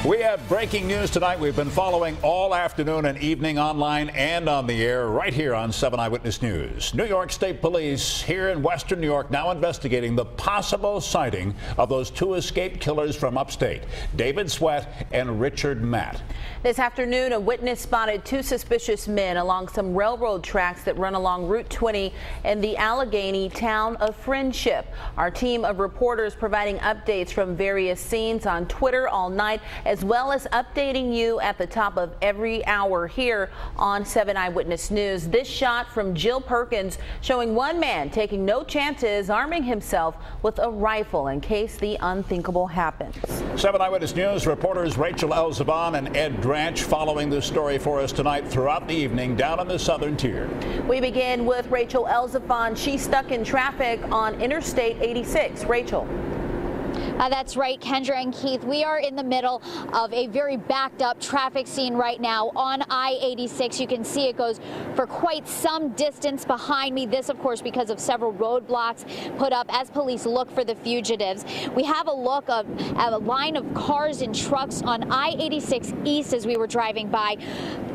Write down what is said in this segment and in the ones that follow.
We have breaking news tonight. We've been following all afternoon and evening online and on the air right here on 7 Eyewitness News. New York State Police here in Western New York now investigating the possible sighting of those two escaped killers from upstate, David Sweat and Richard Matt. This afternoon, a witness spotted two suspicious men along some railroad tracks that run along Route 20 in the Allegany town of Friendship. Our team of reporters providing updates from various scenes on Twitter all night, as well as updating you at the top of every hour here on 7 Eyewitness News. This shot from Jill Perkins showing one man taking no chances, arming himself with a rifle in case the unthinkable happens. 7 Eyewitness News reporters Rachel Elzevon and Ed Dranch following this story for us tonight throughout the evening down on the southern tier. We begin with Rachel Elzevon. She's stuck in traffic on Interstate 86. Rachel. That's right, Kendra and Keith. We are in the middle of a very backed up traffic scene right now on I-86. You can see it goes for quite some distance behind me. This, of course, because of several roadblocks put up as police look for the fugitives. We have a look at a line of cars and trucks on I-86 East as we were driving by.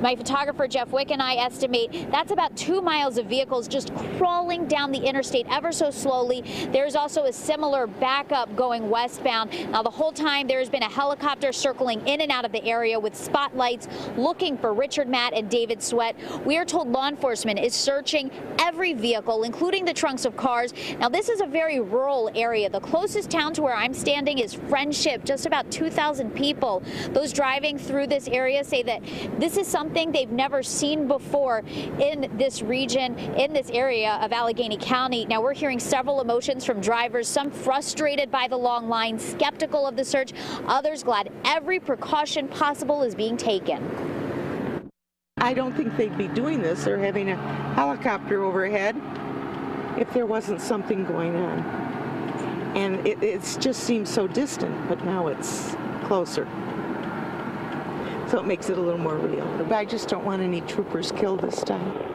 My photographer Jeff Wick and I estimate that's about 2 miles of vehicles just crawling down the interstate ever so slowly. There's also a similar backup going westbound. Now, the whole time there has been a helicopter circling in and out of the area with spotlights looking for Richard Matt and David Sweat. We are told law enforcement is searching every vehicle, including the trunks of cars. Now, this is a very rural area. The closest town to where I'm standing is Friendship, just about 2,000 people. Those driving through this area say that this is something they've never seen before in this region, in this area of Allegany County. Now, we're hearing several emotions from drivers, some frustrated by the long line, skeptical of the search, others glad every precaution possible is being taken. I don't think they'd be doing this or having a helicopter overhead if there wasn't something going on. And it just seems so distant, but now it's closer. So it makes it a little more real. But I just don't want any troopers killed this time.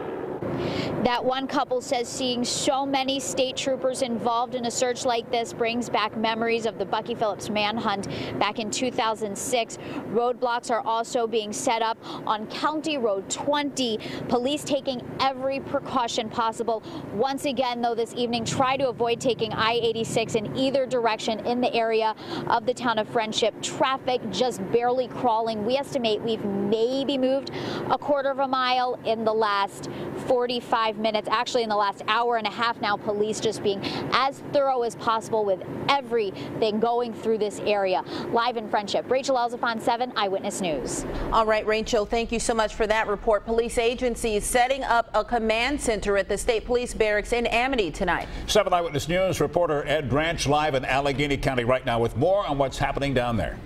That one couple says seeing so many state troopers involved in a search like this brings back memories of the Bucky Phillips manhunt back in 2006. Roadblocks are also being set up on County Road 20. Police taking every precaution possible. Once again, though, this evening, try to avoid taking I-86 in either direction in the area of the town of Friendship. Traffic just barely crawling. We estimate we've maybe moved a quarter of a mile in the last 45 minutes, actually in the last hour and a half now. Police just being as thorough as possible with everything going through this area. Live in Friendship, Rachel Elzevon, 7 Eyewitness News. All right, Rachel, thank you so much for that report. Police agencies setting up a command center at the State Police Barracks in Amity tonight. 7 Eyewitness News reporter Ed Dranch live in Allegany County right now with more on what's happening down there.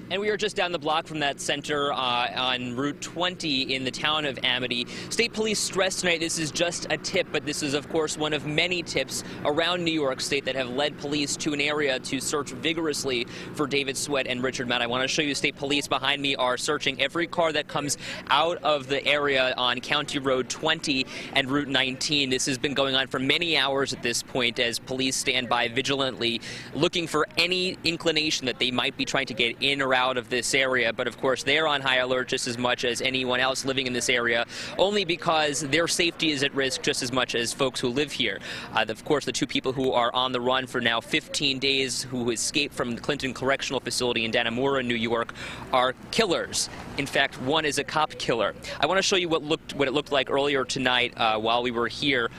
And we are just down the block from that center on Route 20 in the town of Amity. State Police stressed tonight this is just a tip, but this is, of course, one of many tips around New York State that have led police to an area to search vigorously for David Sweat and Richard Matt. I want to show you State Police behind me are searching every car that comes out of the area on County Road 20 and Route 19. This has been going on for many hours at this point as police stand by vigilantly looking for any inclination that they might be trying to get in or out of this area. But of course they're on high alert just as much as anyone else living in this area, only because their safety is at risk just as much as folks who live here. Of course, the two people who are on the run for now 15 days who escaped from the Clinton Correctional Facility in Dannemora, New York, are killers. In fact, one is a cop killer. I want to show you what it looked like earlier tonight while we were here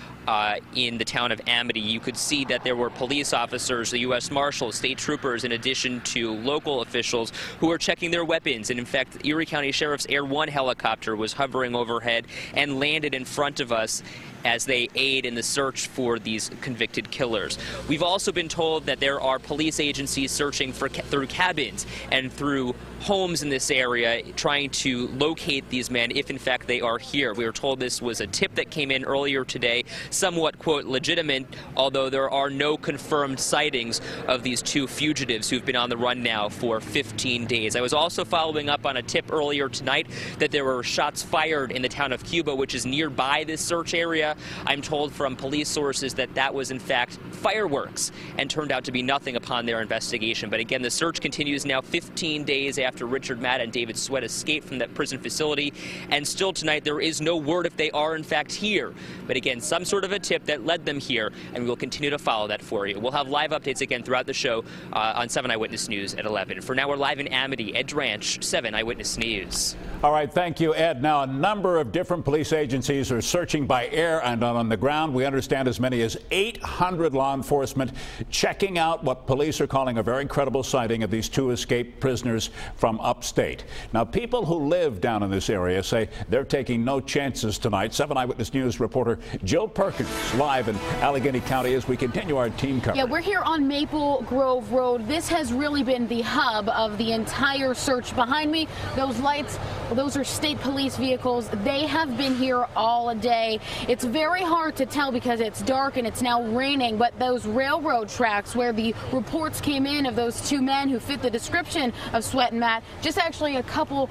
in the town of Amity. You could see that there were police officers, the U.S. Marshals, state troopers, in addition to local officials who were checking their weapons. And in fact, the Erie County Sheriff's Air 1 helicopter was hovering overhead and landed in front of us as they aid in the search for these convicted killers. We've also been told that there are police agencies searching through cabins and through homes in this area, trying to locate these men if in fact they are here. We were told this was a tip that came in earlier today, somewhat, quote, legitimate, although there are no confirmed sightings of these two fugitives who've been on the run now for 15 days. I was also following up on a tip earlier tonight that there were shots fired in the town of Cuba, which is nearby this search area, area. I'm told from police sources that that was in fact fireworks and turned out to be nothing upon their investigation. But again, the search continues now 15 days after Richard Matt and David Sweat escaped from that prison facility. And still tonight, there is no word if they are in fact here. But again, some sort of a tip that led them here, and we'll continue to follow that for you. We'll have live updates again throughout the show on 7 Eyewitness News at 11. For now, we're live in Amity, Ed Ranch, 7 Eyewitness News. All right, thank you, Ed. Now, a number of different police agencies are searching by air and on the ground. We understand as many as 800 law enforcement checking out what police are calling a very credible sighting of these two escaped prisoners from upstate. Now, people who live down in this area say they're taking no chances tonight. 7 Eyewitness News reporter Jill Perkins live in Allegany County as we continue our team coverage. Yeah, we're here on Maple Grove Road. This has really been the hub of the entire search. Behind me, those lights, well, those are state police vehicles. They have been here all day. It's very hard to tell because it's dark and it's now raining, but those railroad tracks where the reports came in of those two men who fit the description of Sweat and Matt, just actually a couple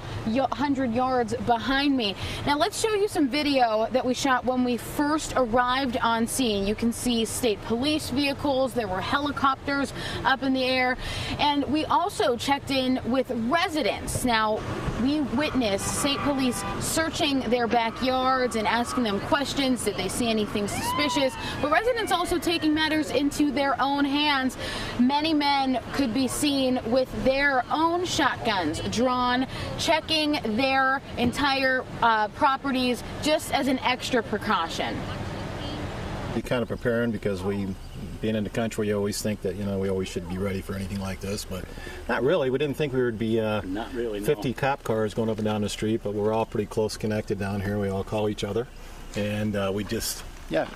hundred yards behind me. Now let's show you some video that we shot when we first arrived on scene. You can see state police vehicles, there were helicopters up in the air, and we also checked in with residents. Now, we witnessed state police searching their backyards and asking them questions. Did they see anything suspicious? But residents also taking matters into their own hands. Many men could be seen with their own shotguns drawn, checking their entire properties just as an extra precaution. Be kind of preparing because being in the country, you always think that, we always should be ready for anything like this, but not really. We didn't think we would be 50 cop cars going up and down the street, but we're all pretty close connected down here. We all call each other, and we just, yeah.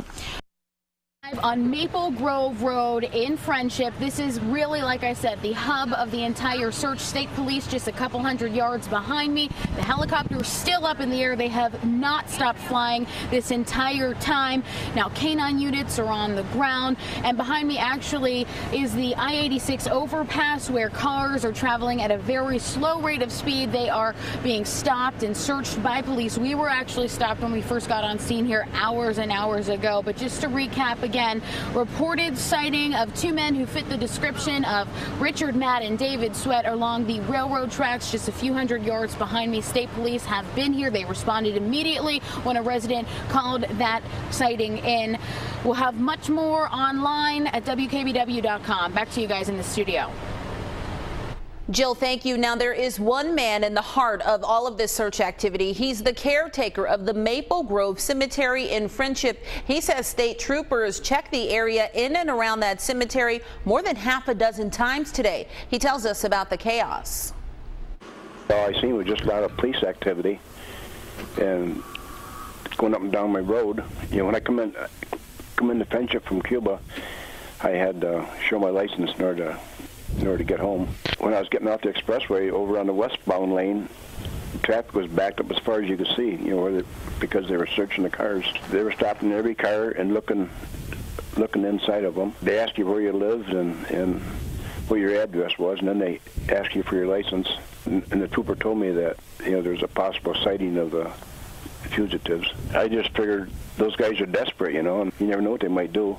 On Maple Grove Road in Friendship. This is really, like I said, the hub of the entire search. State police just a couple hundred yards behind me. The helicopter is still up in the air. They have not stopped flying this entire time. Now, canine units are on the ground, and behind me actually is the I-86 overpass where cars are traveling at a very slow rate of speed. They are being stopped and searched by police. We were actually stopped when we first got on scene here hours and hours ago. But just to recap again, reported sighting of two men who fit the description of Richard Matt and David Sweat along the railroad tracks just a few hundred yards behind me. State police have been here. They responded immediately when a resident called that sighting in. We'll have much more online at WKBW.com. Back to you guys in the studio. Jill, thank you. Now, there is one man in the heart of all of this search activity. He's the caretaker of the Maple Grove Cemetery in Friendship. He says state troopers checked the area in and around that cemetery more than half a dozen times today. He tells us about the chaos. All I seen was just a lot of police activity and going up and down my road. When I come into Friendship from Cuba, I had to show my license in order to get home. When I was getting off the expressway over on the westbound lane, traffic was backed up as far as you could see, because they were searching the cars. They were stopping every car and looking inside of them. They asked you where you lived and what your address was, and then they asked you for your license. And the trooper told me that there's a possible sighting of the fugitives. I just figured those guys are desperate, and you never know what they might do.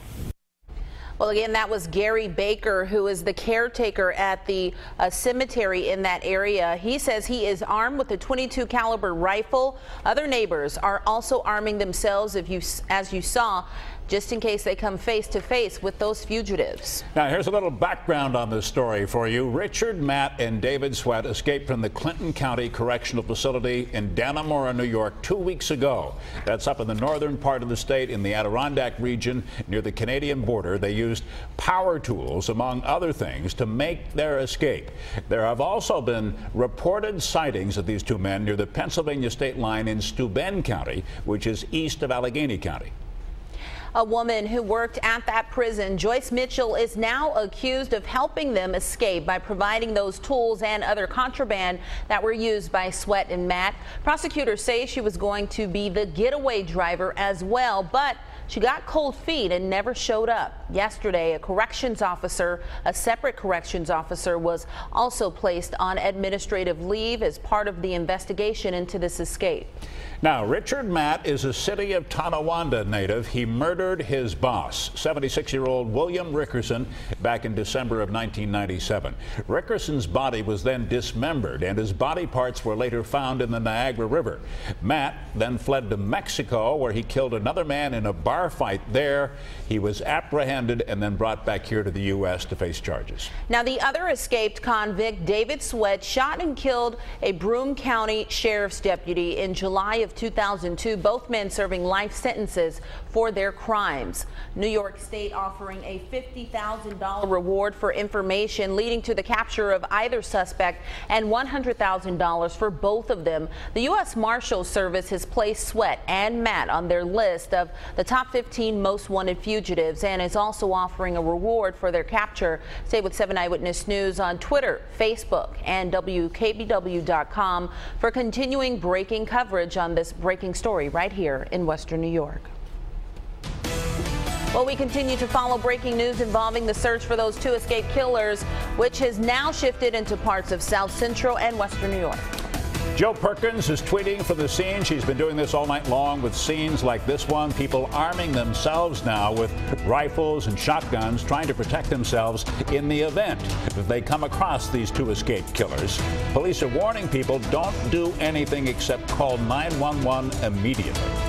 Well, again, that was Gary Baker, who is the caretaker at the cemetery in that area. He says he is armed with a .22 caliber rifle. Other neighbors are also arming themselves, as you saw, just in case they come face to face with those fugitives. Now, here's a little background on this story for you. Richard Matt and David Sweat escaped from the Clinton County Correctional Facility in Dannemora, New York 2 weeks ago. That's up in the northern part of the state in the Adirondack region near the Canadian border. They used power tools, among other things, to make their escape. There have also been reported sightings of these two men near the Pennsylvania state line in Steuben County, which is east of Allegany County. A woman who worked at that prison, Joyce Mitchell, is now accused of helping them escape by providing those tools and other contraband that were used by Sweat and Matt. Prosecutors say she was going to be the getaway driver as well, but She got cold feet and never showed up. Yesterday, a separate corrections officer was also placed on administrative leave as part of the investigation into this escape. Now, Richard Matt is a city of Tonawanda native. He murdered his boss, 76-year-old William Rickerson, back in December of 1997. Rickerson's body was then dismembered, and his body parts were later found in the Niagara River. Matt then fled to Mexico, where he killed another man in a bar fight there. He was apprehended and then brought back here to the U.S. to face charges. Now, the other escaped convict, David Sweat, shot and killed a Broome County Sheriff's deputy in July of 2002, both men serving life sentences for their crimes. New York State offering a $50,000 reward for information leading to the capture of either suspect and $100,000 for both of them. The U.S. Marshals Service has placed Sweat and Matt on their list of the top 15 most wanted fugitives and is also offering a reward for their capture. Stay with 7 Eyewitness News on Twitter, Facebook, and WKBW.com for continuing breaking coverage on this breaking story right here in Western New York. Well, we continue to follow breaking news involving the search for those two escaped killers, which has now shifted into parts of South Central and Western New York. Joe Perkins is tweeting from the scene. She's been doing this all night long with scenes like this one. People arming themselves now with rifles and shotguns, trying to protect themselves in the event that they come across these two escaped killers. Police are warning people, don't do anything except call 911 immediately.